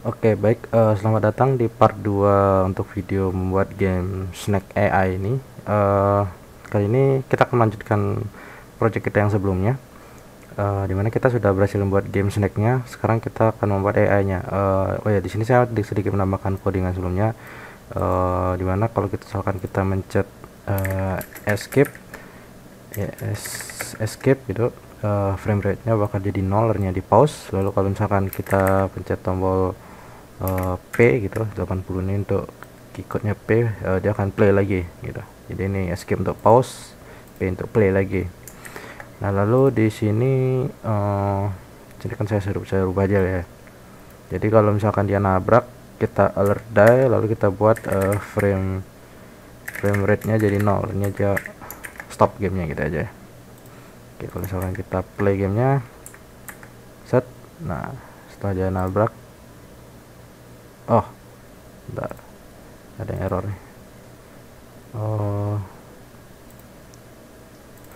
Oke, baik. Selamat datang di part 2 untuk video membuat game Snack AI ini. Eh, Kali ini kita akan melanjutkan project kita yang sebelumnya, dimana kita sudah berhasil membuat game Snack-nya. Sekarang kita akan membuat AI-nya. Oh ya, di sini saya sedikit menambahkan codingan sebelumnya, dimana kalau kita misalkan kita mencet escape, ya, escape gitu, frame rate-nya bakal jadi 0, artinya di pause. Lalu kalau misalkan kita pencet tombol P gitu 80 ini untuk keycode-nya P, dia akan play lagi gitu. Jadi ini escape untuk pause, P untuk play lagi. Nah, lalu di sini sini kan saya rubah aja ya. Jadi kalau misalkan dia nabrak, kita alert die, lalu kita buat frame rate-nya jadi 0, ini aja stop gamenya gitu aja. Oke, kalau misalkan kita play gamenya, set. Nah, setelah dia nabrak, oh, bentar, ada yang error nih. Oh,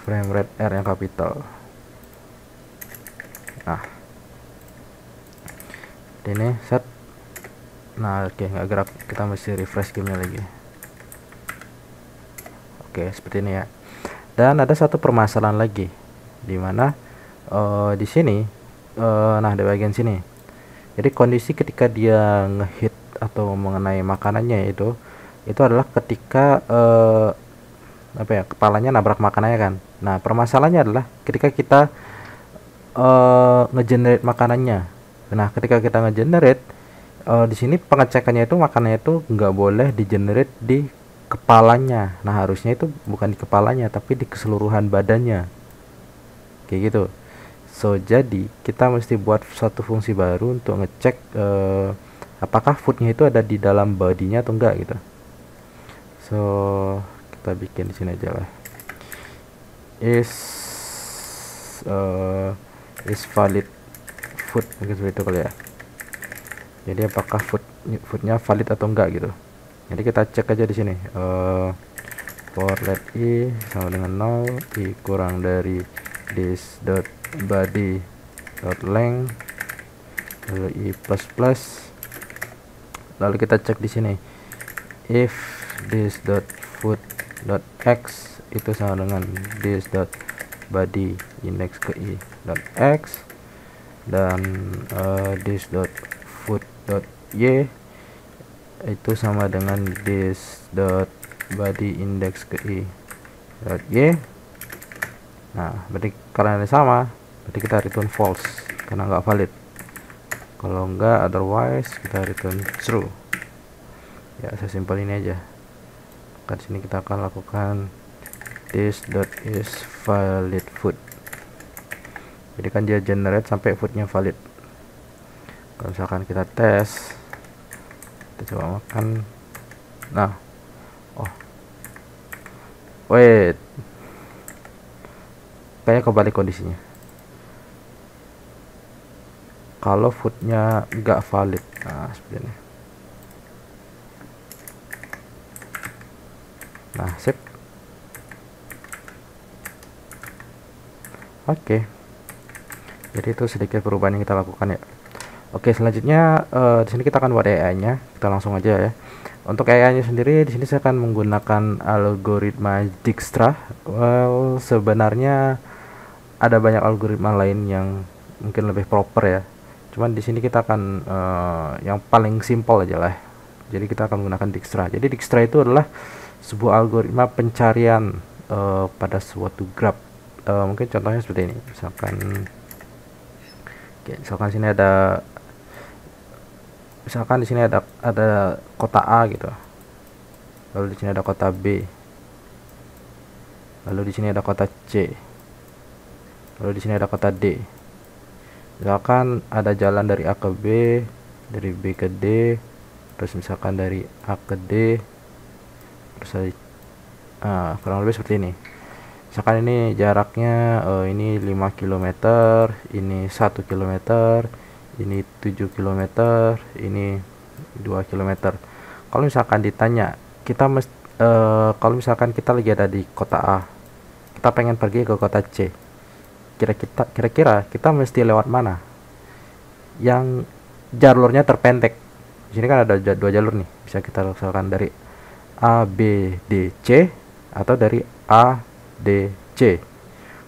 frame rate R yang capital. Nah, ini set. Nah, oke, nggak gerak, kita mesti refresh gamenya lagi. Oke, seperti ini ya. Dan ada satu permasalahan lagi, dimana di sini, nah di bagian sini, jadi kondisi ketika dia ngehit atau mengenai makanannya itu adalah ketika apa ya, kepalanya nabrak makanannya kan. Nah, permasalahannya adalah ketika kita ngegenerate makanannya. Nah, ketika kita ngegenerate, di sini pengecekannya itu makanannya itu nggak boleh digenerate di kepalanya. Nah, harusnya itu bukan di kepalanya tapi di keseluruhan badannya, kayak gitu. So, jadi kita mesti buat satu fungsi baru untuk ngecek apakah foodnya itu ada di dalam bodinya atau enggak gitu. So, kita bikin di sini aja lah. Is valid food, mungkin seperti itu kali ya. Jadi apakah foodnya valid atau enggak gitu. Jadi kita cek aja di sini. For let i sama dengan 0, i kurang dari this dot body dot length, lalu i plus plus. Lalu kita cek di sini, if this dot food dot x itu sama dengan this dot body index ke i dot x, dan this dot food dot y itu sama dengan this dot body index ke i dot y. Nah, berarti karena ini sama, berarti kita return false karena nggak valid. Kalau enggak, otherwise kita return true. Ya, sesimpel ini aja. Di sini kita akan lakukan this dot is valid food. Jadi kan dia generate sampai foodnya valid. Kalau misalkan kita tes, kita coba makan. Nah, oh, wait, kayak kebalik kondisinya. Kalau foodnya nggak valid, nah seperti ini. Nah, sip. Oke. Jadi itu sedikit perubahan yang kita lakukan ya. Oke, selanjutnya di sini kita akan buat AI-nya. Kita langsung aja ya. Untuk AI-nya sendiri di sini saya akan menggunakan algoritma Dijkstra. Well, sebenarnya ada banyak algoritma lain yang mungkin lebih proper ya. Cuman di sini kita akan yang paling simpel aja lah. Jadi kita akan menggunakan Dijkstra. Jadi Dijkstra itu adalah sebuah algoritma pencarian pada suatu graph. Mungkin contohnya seperti ini. Misalkan sini ada, misalkan di sini ada kota A gitu. Lalu di sini ada kota B. Lalu di sini ada kota C. Lalu di sini ada kota D. Misalkan ada jalan dari A ke B, dari B ke D, terus misalkan dari A ke D, terus kurang lebih seperti ini. Misalkan ini jaraknya ini 5 km, ini 1 km, ini 7 km, ini 2 km. Kalau misalkan ditanya, kalau misalkan kita lagi ada di kota A, kita pengen pergi ke kota C, kira-kira kita mesti lewat mana? Yang jalurnya terpendek. Di sini kan ada dua jalur nih, bisa kita misalkan dari A B D C atau dari A D C.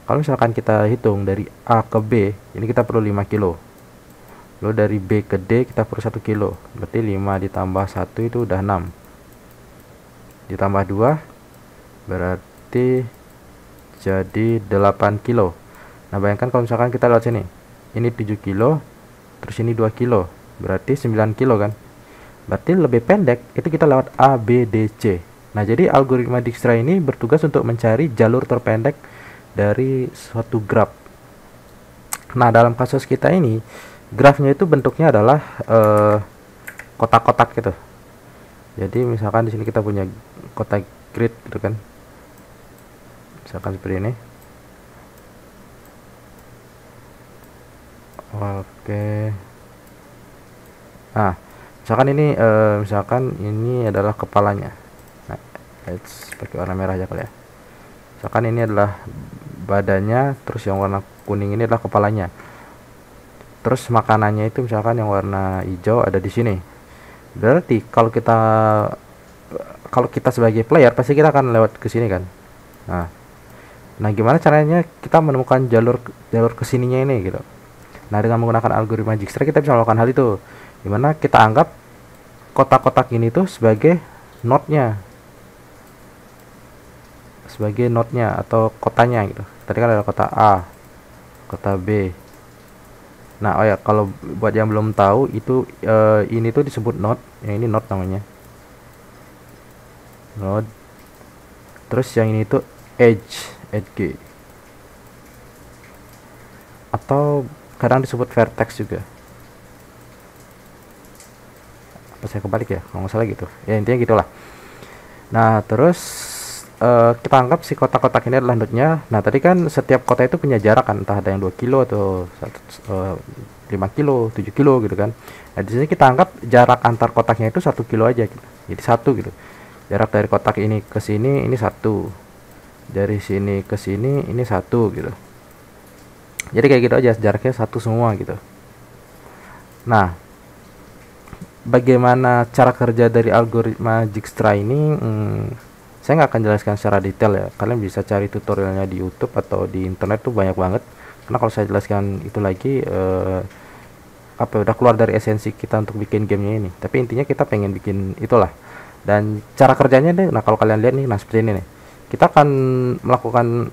Kalau misalkan kita hitung dari A ke B, ini kita perlu 5 kilo. Lalu dari B ke D kita perlu 1 kilo. Berarti 5 ditambah 1 itu udah 6. Ditambah 2 berarti jadi 8 kilo. Nah, bayangkan kalau misalkan kita lewat sini. Ini 7 kilo, terus ini 2 kilo. Berarti 9 kilo kan? Berarti lebih pendek itu kita lewat A, B, D, C. Nah, jadi algoritma Dijkstra ini bertugas untuk mencari jalur terpendek dari suatu graf. Nah, dalam kasus kita ini, grafnya itu bentuknya adalah kotak-kotak gitu. Jadi misalkan di sini kita punya kotak grid gitu kan. Misalkan seperti ini. Oke. Nah, misalkan ini adalah kepalanya. Nah, let's pakai warna merah aja kali ya. Misalkan ini adalah badannya, terus yang warna kuning ini adalah kepalanya. Terus makanannya itu misalkan yang warna hijau ada di sini. Berarti kalau kita sebagai player pasti kita akan lewat ke sini kan. Nah, gimana caranya kita menemukan jalur kesininya ini gitu. Nah, dengan menggunakan algoritma Dijkstra kita bisa melakukan hal itu. Dimana kita anggap kotak-kotak ini tuh sebagai node-nya. Atau kotanya gitu. Tadi kan ada kota A, kota B. Nah, oh ya, kalau buat yang belum tahu itu ini tuh disebut node. Yang ini node namanya. Node. Terus yang ini tuh edge. Atau kadang disebut vertex juga. Apa saya kebalik ya? Kalau nggak salah gitu. Ya, intinya gitulah. Nah, terus kita anggap si kotak-kotak ini adalah node-nya. Nah, tadi kan setiap kota itu punya jarak kan, entah ada yang 2 kilo atau 5 kilo, 7 kilo gitu kan. Nah, di sini kita anggap jarak antar kotaknya itu 1 kilo aja gitu. Jadi 1 gitu. Jarak dari kotak ini ke sini ini 1. Dari sini ke sini ini 1 gitu. Jadi kayak gitu aja, jaraknya 1 semua gitu. Nah, bagaimana cara kerja dari algoritma Dijkstra ini? Saya nggak akan jelaskan secara detail ya. Kalian bisa cari tutorialnya di YouTube atau di internet tuh banyak banget. Karena kalau saya jelaskan itu lagi udah keluar dari esensi kita untuk bikin gamenya ini. Tapi intinya kita pengen bikin itulah. Dan cara kerjanya deh. Nah, kalau kalian lihat nih, nah seperti ini nih. Kita akan melakukan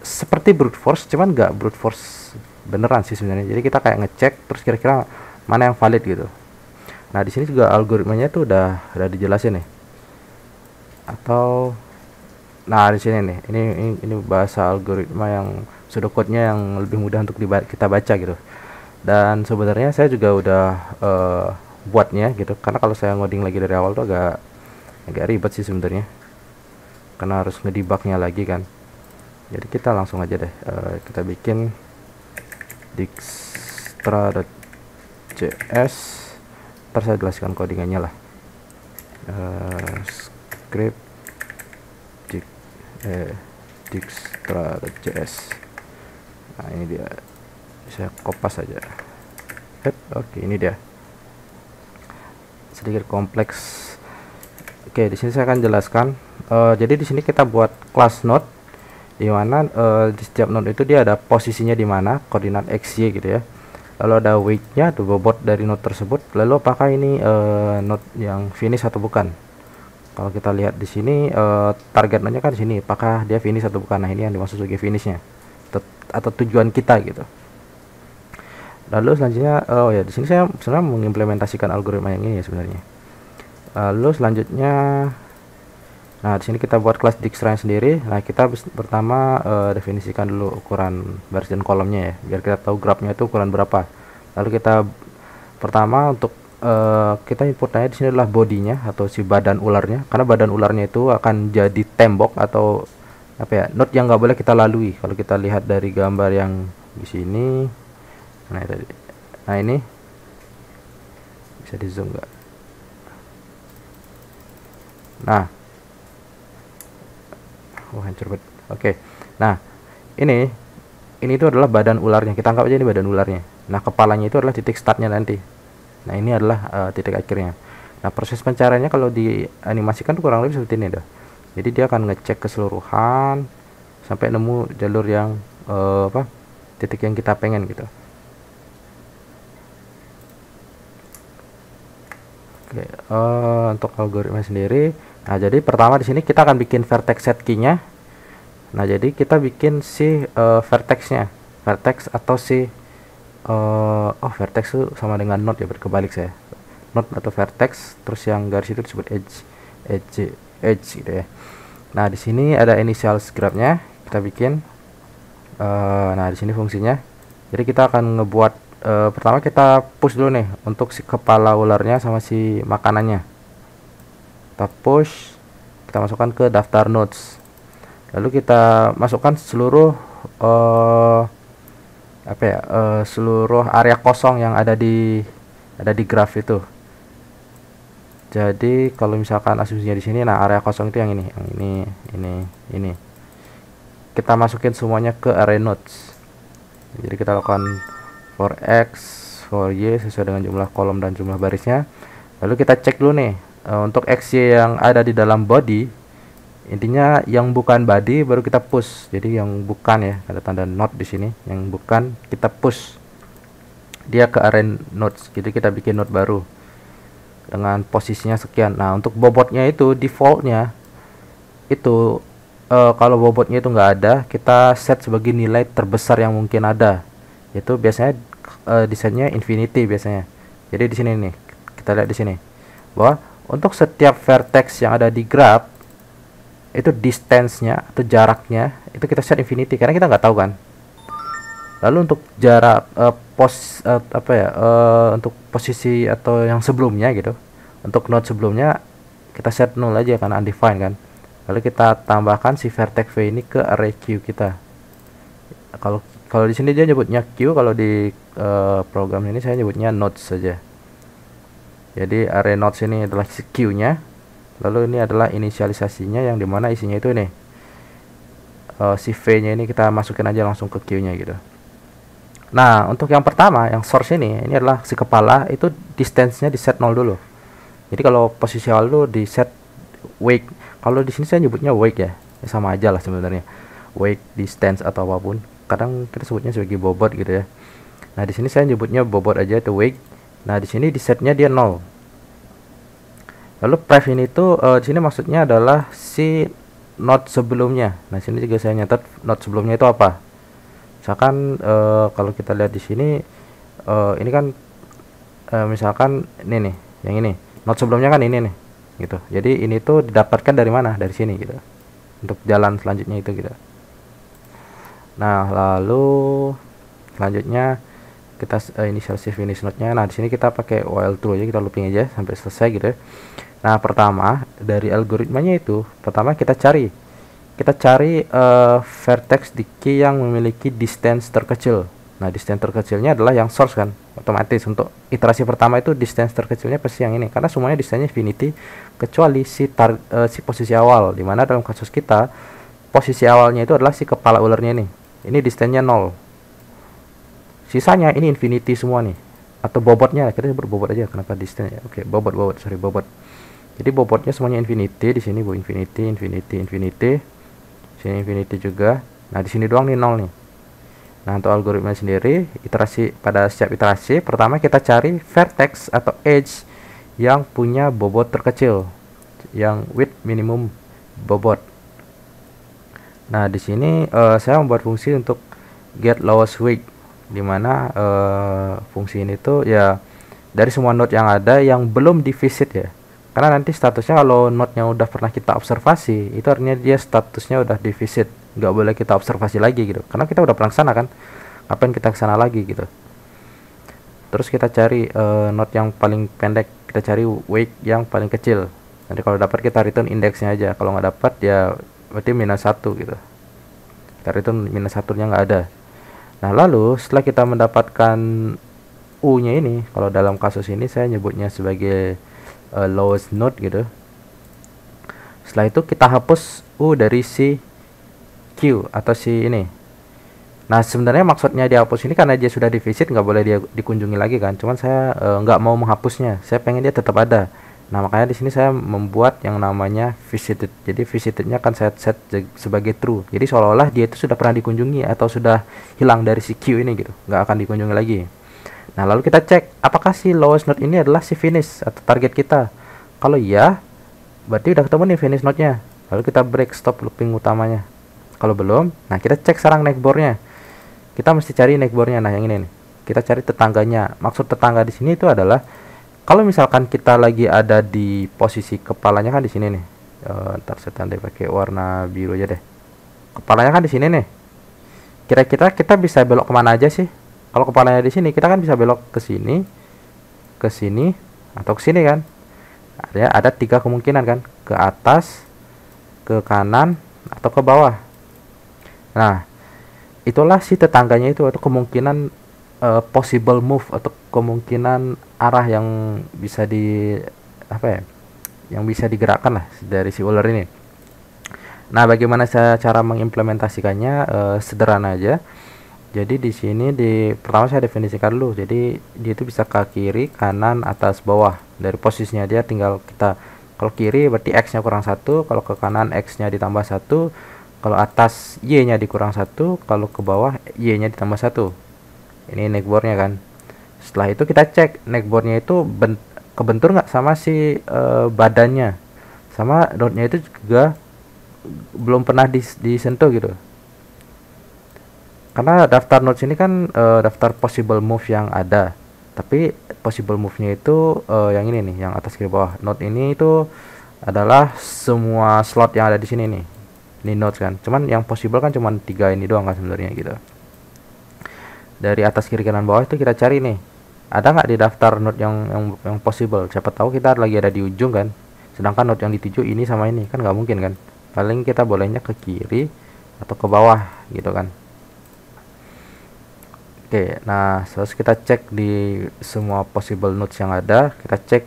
seperti brute force, cuman nggak brute force beneran sih sebenarnya. Jadi kita kayak ngecek terus kira-kira mana yang valid gitu. Nah, di sini juga algoritmanya tuh udah dijelasin nih. Atau nah di sini nih, ini bahasa algoritma yang pseudocode-nya yang lebih mudah untuk kita baca gitu. Dan sebenarnya saya juga udah buatnya gitu, karena kalau saya ngoding lagi dari awal tuh agak ribet sih sebenarnya, karena harus ngedebugnya lagi kan. Jadi kita langsung aja deh, kita bikin dijkstra.js. Ntar saya jelaskan codingannya lah. Script dijkstra.js. Nah, ini dia, saya kopas aja. Oke, ini dia, sedikit kompleks. Oke, di sini saya akan jelaskan. Jadi di sini kita buat kelas node, di mana di setiap node itu dia ada posisinya di mana, koordinat x, y gitu ya. Lalu ada weight-nya, atau bobot dari node tersebut. Lalu apakah ini node yang finish atau bukan? Kalau kita lihat di sini target node-nya kan di sini, apakah dia finish atau bukan? Nah, ini yang dimaksud sebagai finishnya atau tujuan kita gitu. Lalu selanjutnya, oh ya, di sini saya sebenarnya mengimplementasikan algoritma yang ini ya sebenarnya. Lalu selanjutnya, nah di sini kita buat kelas Dijkstra sendiri. Nah, kita pertama definisikan dulu ukuran baris dan kolomnya ya, biar kita tahu grafnya itu ukuran berapa. Lalu kita pertama untuk kita inputnya di sini adalah bodinya atau si badan ularnya, karena badan ularnya itu akan jadi tembok atau apa ya, node yang nggak boleh kita lalui. Kalau kita lihat dari gambar yang di sini, nah tadi, nah ini bisa di zoom nggak? Nah, hancur banget. Oke, nah ini itu adalah badan ularnya. Kita anggap aja ini badan ularnya. Nah, kepalanya itu adalah titik startnya nanti. Nah ini adalah titik akhirnya. Nah proses pencariannya kalau dianimasikan tuh kurang lebih seperti ini dah. Jadi dia akan ngecek keseluruhan sampai nemu jalur yang titik yang kita pengen gitu. Oke, untuk algoritma sendiri, nah jadi pertama di sini kita akan bikin vertex set key-nya. Nah jadi kita bikin si vertexnya, vertex atau si vertex itu sama dengan node ya, berkebalik saya. Node atau vertex, terus yang garis itu disebut edge gitu ya. Nah di sini ada initial graph-nya, kita bikin. Nah di sini fungsinya. Jadi kita akan ngebuat pertama kita push dulu nih untuk si kepala ularnya sama si makanannya. Kita push, kita masukkan ke daftar nodes. Lalu kita masukkan seluruh seluruh area kosong yang ada di graf itu. Jadi kalau misalkan asumsinya di sini, nah area kosong itu yang ini. Kita masukin semuanya ke array nodes. Jadi kita lakukan for X, for Y sesuai dengan jumlah kolom dan jumlah barisnya. Lalu kita cek dulu nih untuk XY yang ada di dalam body. Intinya yang bukan body baru kita push. Jadi yang bukan ya, ada tanda not di sini. Yang bukan kita push dia ke array nodes. Jadi kita bikin node baru dengan posisinya sekian. Nah untuk bobotnya itu defaultnya itu kalau bobotnya itu nggak ada, kita set sebagai nilai terbesar yang mungkin ada. Itu biasanya desainnya infinity biasanya. Jadi di sini nih kita lihat di sini bahwa untuk setiap vertex yang ada di graph itu distance-nya atau jaraknya itu kita set infinity karena kita nggak tahu kan. Lalu untuk jarak untuk posisi atau yang sebelumnya gitu, untuk node sebelumnya kita set null aja karena undefined kan. Lalu kita tambahkan si vertex v ini ke array q kita. Kalau di sini dia nyebutnya Q, kalau di program ini saya nyebutnya nodes saja. Jadi array nodes ini adalah Q-nya, lalu ini adalah inisialisasinya yang dimana isinya itu nih si V-nya ini kita masukin aja langsung ke Q-nya gitu. Nah untuk yang pertama, yang source ini adalah si kepala, itu distance-nya di set 0 dulu. Jadi kalau posisi awal dulu di set wake. Kalau di sini saya nyebutnya wake ya sama aja lah sebenarnya. Wake, distance atau apapun. Kadang kita sebutnya sebagai bobot gitu ya. Nah di sini saya nyebutnya bobot aja itu wake. Nah di sini di setnya dia 0. Lalu pref ini tuh di sini maksudnya adalah si node sebelumnya. Nah sini juga saya nyatat node sebelumnya itu apa. Misalkan kalau kita lihat di sini ini kan misalkan ini nih, yang ini node sebelumnya kan ini nih, gitu. Jadi ini tuh didapatkan dari mana? Dari sini gitu. Untuk jalan selanjutnya itu gitu. Nah lalu selanjutnya kita initial si finish node-nya. Nah di sini kita pakai while true aja, kita looping aja sampai selesai gitu ya. Nah pertama dari algoritmanya itu, pertama kita cari vertex di key yang memiliki distance terkecil. Nah distance terkecilnya adalah yang source kan, otomatis untuk iterasi pertama itu distance terkecilnya pasti yang ini, karena semuanya distance infinity kecuali si posisi awal, dimana dalam kasus kita posisi awalnya itu adalah si kepala ularnya nih. Ini distance-nya 0. Sisanya ini infinity semua nih. Atau bobotnya, kita berbobot aja. Kenapa distance ya? Oke, bobot. Jadi bobotnya semuanya infinity. Di sini infinity. Sini infinity juga. Nah, di sini doang nih 0 nih. Nah, untuk algoritma sendiri, pada setiap iterasi, pertama kita cari vertex atau edge yang punya bobot terkecil, yang with minimum bobot. Nah di sini saya membuat fungsi untuk get lowest weight, dimana fungsi ini tuh ya dari semua node yang ada yang belum di visit ya, karena nanti statusnya kalau node-nya udah pernah kita observasi itu artinya dia statusnya udah di visit, nggak boleh kita observasi lagi gitu, karena kita udah pernah kesana kan, ngapain kita kesana lagi gitu. Terus kita cari node yang paling pendek, kita cari weight yang paling kecil. Nanti kalau dapat kita return indeksnya aja, kalau nggak dapat ya berarti -1 gitu. Kita return -1 nya nggak ada. Nah lalu setelah kita mendapatkan U nya ini, kalau dalam kasus ini saya nyebutnya sebagai lowest node gitu. Setelah itu kita hapus U dari si Q atau si ini Nah, sebenarnya maksudnya dihapus ini karena dia sudah di visit, nggak boleh dia dikunjungi lagi kan. Cuman saya nggak mau menghapusnya. Saya pengen dia tetap ada. Nah, makanya di sini saya membuat yang namanya visited. Jadi visitednya kan saya set sebagai true. Jadi seolah-olah dia itu sudah pernah dikunjungi atau sudah hilang dari si queue ini gitu. Nggak akan dikunjungi lagi. Nah, lalu kita cek apakah si lowest node ini adalah si finish atau target kita. Kalau iya, berarti udah ketemu nih finish node-nya. Lalu kita break stop looping utamanya. Kalau belum, nah kita cek sekarang neckbore-nya. Kita mesti cari neckbore-nya. Nah, yang ini nih. Kita cari tetangganya. Maksud tetangga di sini itu adalah kalau misalkan kita lagi ada di posisi kepalanya kan di sini nih. Ntar saya tandai pakai warna biru aja deh. Kepalanya kan di sini nih. Kira-kira kita bisa belok kemana aja sih? Kalau kepalanya di sini, kita kan bisa belok ke sini, atau ke sini kan? Ada 3 kemungkinan kan? Ke atas, ke kanan, atau ke bawah. Nah, itulah si tetangganya itu, atau kemungkinan possible move atau kemungkinan arah yang bisa yang bisa digerakkan lah dari si ular ini. Nah, bagaimana cara mengimplementasikannya? Sederhana aja. Jadi di sini pertama saya definisikan dulu. Jadi dia itu bisa ke kiri, kanan, atas, bawah. Dari posisinya dia tinggal kita, kalau kiri berarti x-nya kurang 1, kalau ke kanan x-nya ditambah 1, kalau atas y-nya dikurang 1, kalau ke bawah y-nya ditambah 1. Ini neckbore-nya kan. Setelah itu kita cek neckbore-nya itu kebentur nggak sama si badannya, sama node-nya itu juga belum pernah disentuh gitu. Karena daftar nodes ini kan daftar possible move yang ada, tapi possible move-nya itu yang ini nih, yang atas kiri bawah. Node ini itu adalah semua slot yang ada di sini nih. Ini nodes kan, cuman yang possible kan cuman 3 ini doang kan sebenarnya gitu. Dari atas kiri kanan bawah itu kita cari nih, ada nggak di daftar node yang possible. Siapa tahu kita lagi ada di ujung kan, sedangkan node yang dituju ini sama ini kan nggak mungkin kan. Paling kita bolehnya ke kiri atau ke bawah gitu kan. Oke, nah terus kita cek di semua possible nodes yang ada, kita cek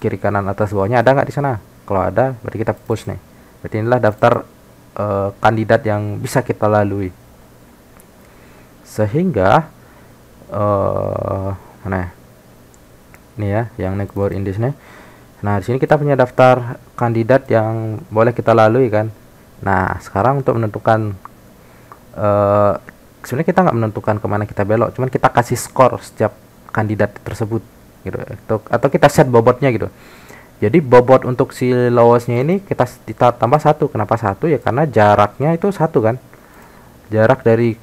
kiri kanan atas bawahnya ada nggak di sana. Kalau ada, berarti kita push nih. Berarti inilah daftar kandidat yang bisa kita lalui. Sehingga mana? Ini ya, yang neckbore index nih. Nah, di sini kita punya daftar kandidat yang boleh kita lalui kan. Nah, sekarang untuk menentukan sebenarnya kita nggak menentukan kemana kita belok, cuman kita kasih skor setiap kandidat tersebut gitu, atau kita set bobotnya gitu. Jadi bobot untuk si lowestnya ini kita tambah 1. Kenapa 1? Ya karena jaraknya itu 1 kan. Jarak dari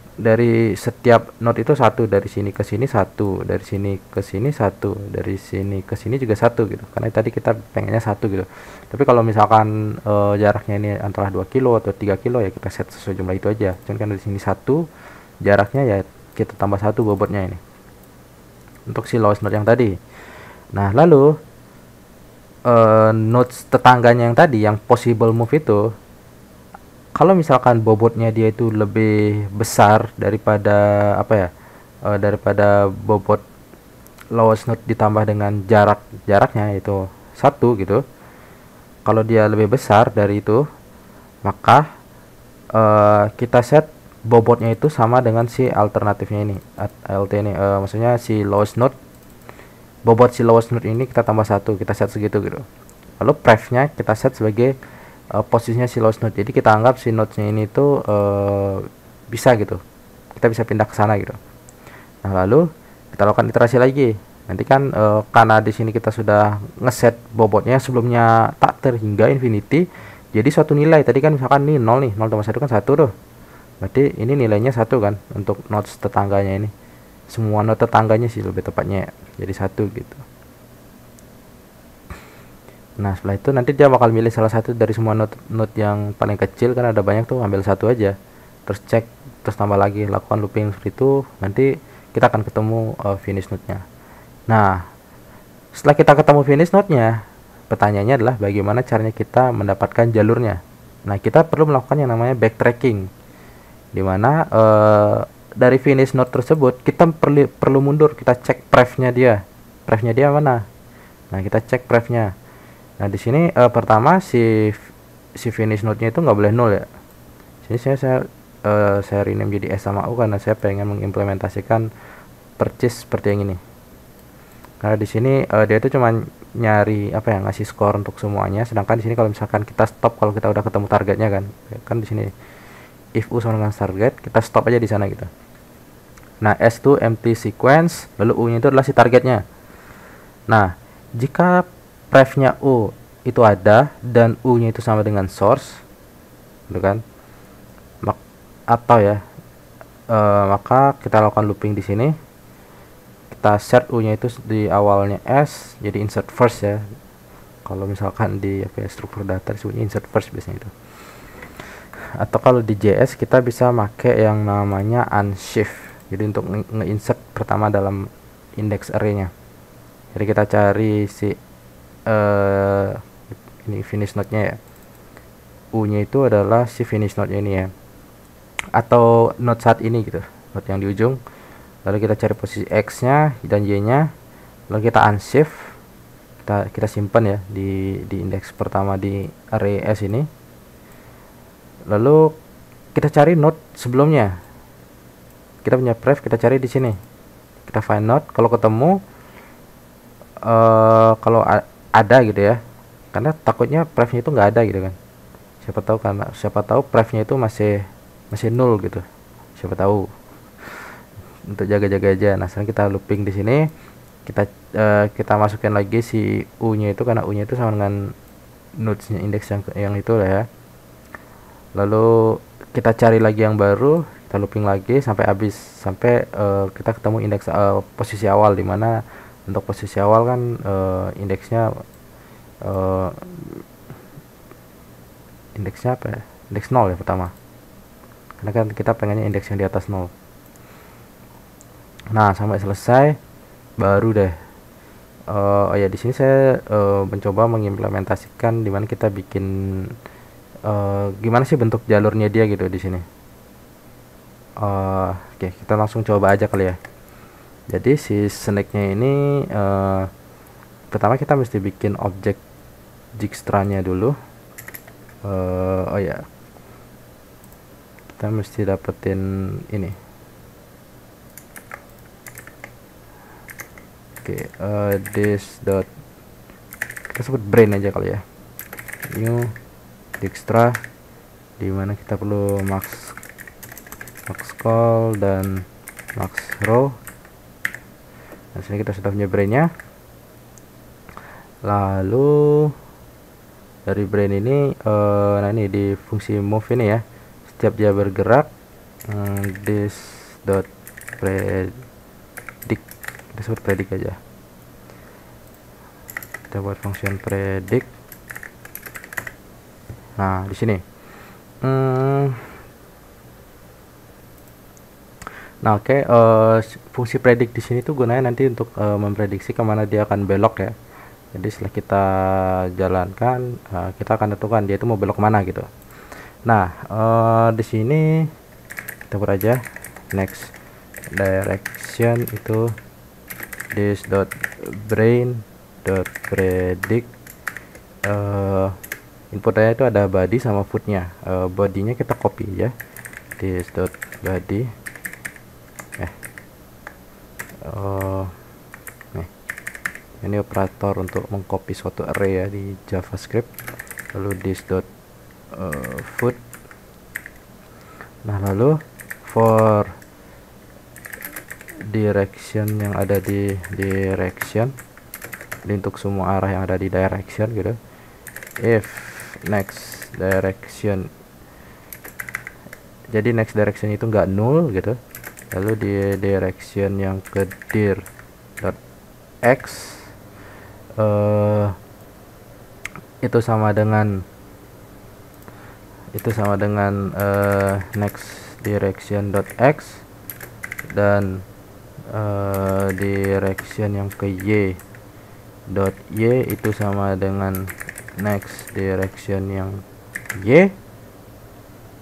setiap node itu 1, dari sini ke sini 1, dari sini ke sini 1, dari sini ke sini juga 1 gitu. Karena tadi kita pengennya 1 gitu. Tapi kalau misalkan jaraknya ini antara 2 kilo atau 3 kilo ya kita set sesuai jumlah itu aja. Cuman kan dari sini 1, jaraknya ya kita tambah 1 bobotnya ini. Untuk si lowest node yang tadi. Nah, lalu nodes tetangganya yang tadi, yang possible move itu, kalau misalkan bobotnya dia itu lebih besar daripada daripada bobot lowest node ditambah dengan jaraknya itu 1 gitu. Kalau dia lebih besar dari itu, maka kita set bobotnya itu sama dengan si alternatifnya ini, LT ini, maksudnya si lowest node. Bobot si lowest node ini kita tambah 1, kita set segitu gitu. Lalu pref-nya kita set sebagai posisinya si lowest node. Jadi kita anggap si node-nya ini tuh bisa gitu. Kita bisa pindah ke sana gitu. Nah, lalu kita lakukan iterasi lagi. Nanti kan karena di sini kita sudah ngeset bobotnya sebelumnya tak hingga infinity. Jadi suatu nilai tadi kan misalkan ini 0 nih, 0 tambah 1 kan 1 tuh. Berarti ini nilainya 1 kan untuk nodes tetangganya ini. Semua node tetangganya sih lebih tepatnya, jadi 1 gitu. Nah, setelah itu nanti dia bakal milih salah satu dari semua node yang paling kecil, kan ada banyak tuh, ambil 1 aja, terus cek, terus tambah lagi, lakukan looping seperti itu. Nanti kita akan ketemu finish node-nya. Nah, setelah kita ketemu finish node-nya, pertanyaannya adalah bagaimana caranya kita mendapatkan jalurnya. Nah, kita perlu melakukan yang namanya backtracking, dimana dari finish node tersebut kita perlu mundur, kita cek pref-nya dia mana. Nah, kita cek pref-nya. Nah, di sini pertama si finish node-nya itu nggak boleh 0 ya. Sini saya saya rename jadi S sama U karena saya pengen mengimplementasikan purchase seperti yang ini. Karena di sini dia itu cuma nyari apa ya, ngasih skor untuk semuanya, sedangkan di sini kalau misalkan kita stop kalau kita udah ketemu targetnya kan di sini if U sama dengan target, kita stop aja di sana gitu. Nah, S itu empty sequence, lalu U-nya itu adalah si targetnya. Nah, jika pref-nya U itu ada dan U-nya itu sama dengan source, gitu kan? Atau ya, maka kita lakukan looping di sini. Kita set U-nya itu di awalnya S, jadi insert first ya. Kalau misalkan di apa ya, struktur data disebutnya insert first biasanya itu. Atau kalau di JS kita bisa pakai yang namanya unshift. Jadi untuk nge-insert pertama dalam index array-nya. Jadi kita cari si ini finish node-nya ya. U-nya itu adalah si finish node-nya ini ya. Atau node saat ini gitu, node yang di ujung. Lalu kita cari posisi X-nya dan Y-nya. Lalu kita unshift. Kita simpan ya di indeks pertama di array S ini. Lalu kita cari node sebelumnya. Kita punya pref, kita cari di sini. Kita find node, kalau ketemu kalau ada gitu ya. Karena takutnya prefnya itu nggak ada gitu kan. Siapa tahu prefnya itu masih nol gitu. Siapa tahu. Untuk jaga-jaga aja. Nah, sekarang kita looping di sini. Kita masukin lagi si U-nya itu, karena U-nya itu sama dengan nodesnya indeks yang itu lah ya. Lalu kita cari lagi yang baru, kita looping lagi sampai habis, sampai kita ketemu indeks posisi awal, dimana untuk posisi awal kan indeksnya apa ya? Indeks 0 ya pertama. Karena kan kita pengennya indeks yang di atas 0. Nah, sampai selesai baru deh. Oh ya, di sini saya mencoba mengimplementasikan dimana kita bikin gimana sih bentuk jalurnya dia gitu di sini. Oke, kita langsung coba aja kali ya. Jadi si snake-nya ini pertama kita mesti bikin objek Dijkstra-nya dulu. Oh ya, kita mesti dapetin ini. Oke, this dot, kita sebut brain aja kali ya. New Dijkstra, dimana kita perlu max call dan max row. Nah, sini kita sudah punya brainnya. Lalu dari brain ini, nah ini di fungsi move ini ya, setiap dia bergerak, this dot predict, kita sebut predict aja. Kita buat function predict. Nah, di sini. Nah, oke, fungsi predict di sini tuh gunanya nanti untuk memprediksi kemana dia akan belok ya. Jadi setelah kita jalankan, kita akan tentukan dia itu mau belok kemana gitu. Nah, di sini kita buat aja next direction itu this dot brain dot predict. Inputnya itu ada body sama footnya. Bodynya kita copy ya, this dot body. Ini operator untuk mengcopy suatu array ya di JavaScript. Lalu this dot foot. Nah, lalu for direction yang ada di direction, jadi untuk semua arah yang ada di direction gitu, if next direction, jadi next direction itu enggak null gitu, lalu di direction yang ke dir dot x itu sama dengan next direction dot x, dan direction yang ke y dot y itu sama dengan next direction yang y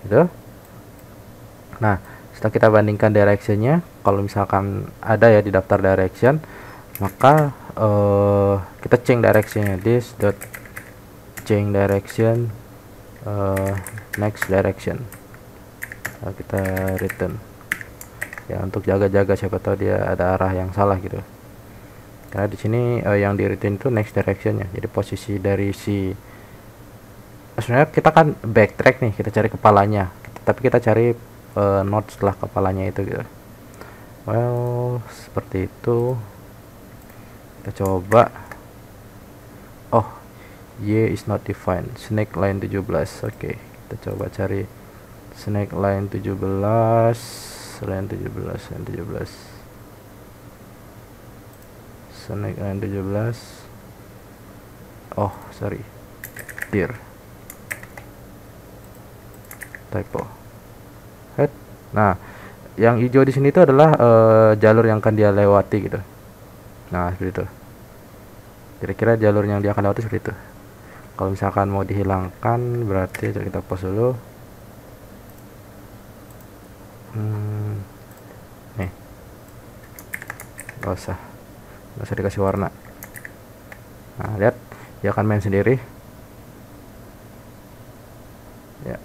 gitu. Nah, setelah kita bandingkan directionnya, kalau misalkan ada ya di daftar direction, maka kita change directionnya, this dot change direction next direction. kita return ya, untuk jaga-jaga siapa tahu dia ada arah yang salah gitu. Karena di sini yang di return itu next directionnya, jadi posisi dari si, sebenarnya kita kan backtrack nih, kita cari kepalanya, tapi kita cari node setelah kepalanya itu gitu. Well, seperti itu. Kita coba. Oh, Y is not defined. Snake line 17. Oke, kita coba cari snake line 17, line 17, line 17. Snake line 17. Oh, sorry. Dear. Typo. Head. Nah, yang hijau di sini itu adalah jalur yang akan dia lewati gitu. Nah, seperti itu. Kira-kira jalur yang dia akan lewati seperti itu. Kalau misalkan mau dihilangkan, berarti kita pause dulu. Nih, nggak usah dikasih warna. Nah, lihat, dia akan main sendiri. Ya,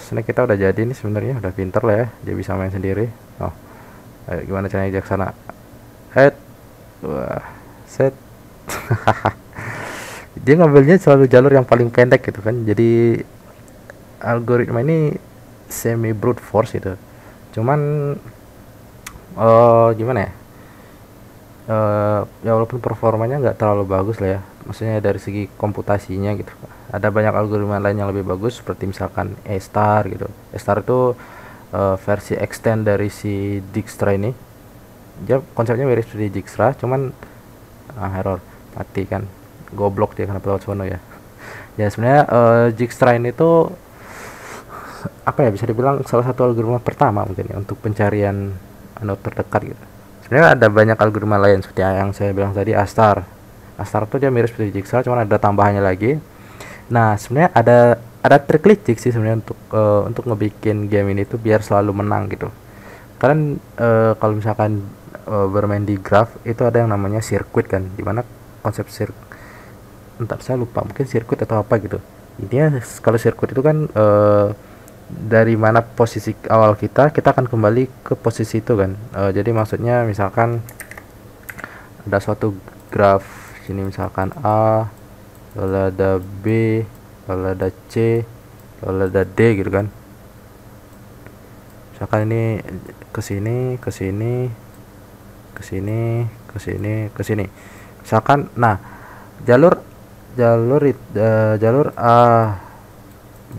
snake kita udah jadi nih sebenarnya, udah pinter lah ya, dia bisa main sendiri. Oh, ayo gimana caranya dia kesana? Head, wah, set. Dia ngambilnya selalu jalur yang paling pendek gitu kan, jadi algoritma ini semi brute force itu. Cuman gimana ya, ya walaupun performanya nggak terlalu bagus lah ya, maksudnya dari segi komputasinya gitu. Ada banyak algoritma lain yang lebih bagus, seperti misalkan A-star gitu. A-star itu versi extend dari si Dijkstra ini. Dia konsepnya mirip seperti Dijkstra, cuman error, mati kan, goblok dia kenapa lewat sono ya. Ya sebenarnya Dijkstra ini tuh apa ya, bisa dibilang salah satu algoritma pertama mungkin ya untuk pencarian node terdekat gitu. Sebenarnya ada banyak algoritma lain seperti yang saya bilang tadi, A-star. A-star tuh dia mirip seperti Dijkstra, cuman ada tambahannya lagi. Nah, sebenarnya ada trik licik sih sebenarnya untuk ngebikin game ini tuh biar selalu menang gitu. Kalian kalau misalkan bermain di graph itu ada yang namanya sirkuit kan, dimana konsep entar saya lupa, mungkin sirkuit atau apa gitu. Intinya kalau sirkuit itu kan dari mana posisi awal kita akan kembali ke posisi itu kan. Jadi maksudnya misalkan ada suatu graph sini, misalkan A, lalu ada B, lalu ada C, lalu ada D gitu kan. Misalkan ini ke sini, ke sini, ke sini, ke sini, ke sini. Misalkan, nah jalur A,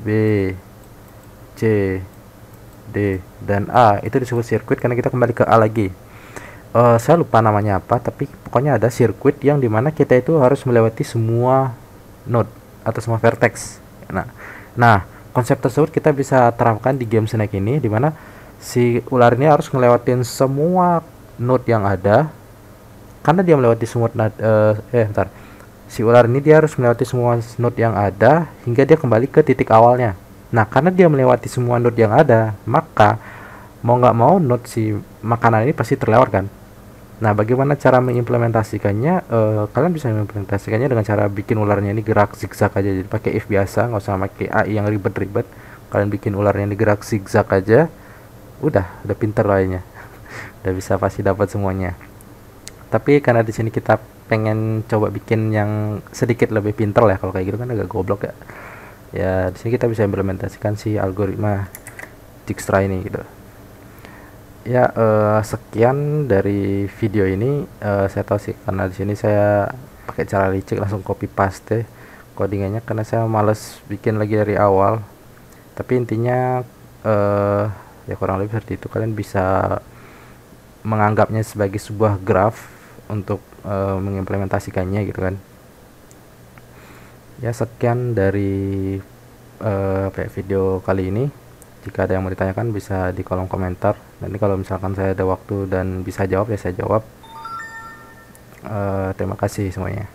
B, C, D dan A itu disebut sirkuit karena kita kembali ke A lagi. Saya lupa namanya apa, tapi pokoknya ada sirkuit yang dimana kita itu harus melewati semua node atau semua vertex. Nah, konsep tersebut kita bisa terapkan di game Snake ini, dimana si ular ini harus ngelewatin semua node yang ada. Karena dia melewati semua si ular ini dia harus melewati semua node yang ada hingga dia kembali ke titik awalnya. Nah, karena dia melewati semua node yang ada, maka mau nggak mau node si makanan ini pasti terlewat kan. Nah, bagaimana cara mengimplementasikannya? Kalian bisa mengimplementasikannya dengan cara bikin ularnya ini gerak zigzag aja. Jadi pakai if biasa, nggak usah pakai AI yang ribet-ribet. Kalian bikin ularnya ini gerak zigzag aja, udah pinter lainnya. Udah bisa pasti dapat semuanya. Tapi karena di sini kita pengen coba bikin yang sedikit lebih pinter lah, kalau kayak gitu kan agak goblok ya. Ya di sini kita bisa implementasikan si algoritma Dijkstra ini gitu. Ya sekian dari video ini. Saya tahu sih karena di sini saya pakai cara licik langsung copy paste codingannya karena saya males bikin lagi dari awal. Tapi intinya ya kurang lebih seperti itu. Kalian bisa menganggapnya sebagai sebuah graph untuk mengimplementasikannya gitu kan. Ya sekian dari video kali ini. Jika ada yang mau ditanyakan bisa di kolom komentar. Nanti kalau misalkan saya ada waktu dan bisa jawab ya saya jawab. Terima kasih semuanya.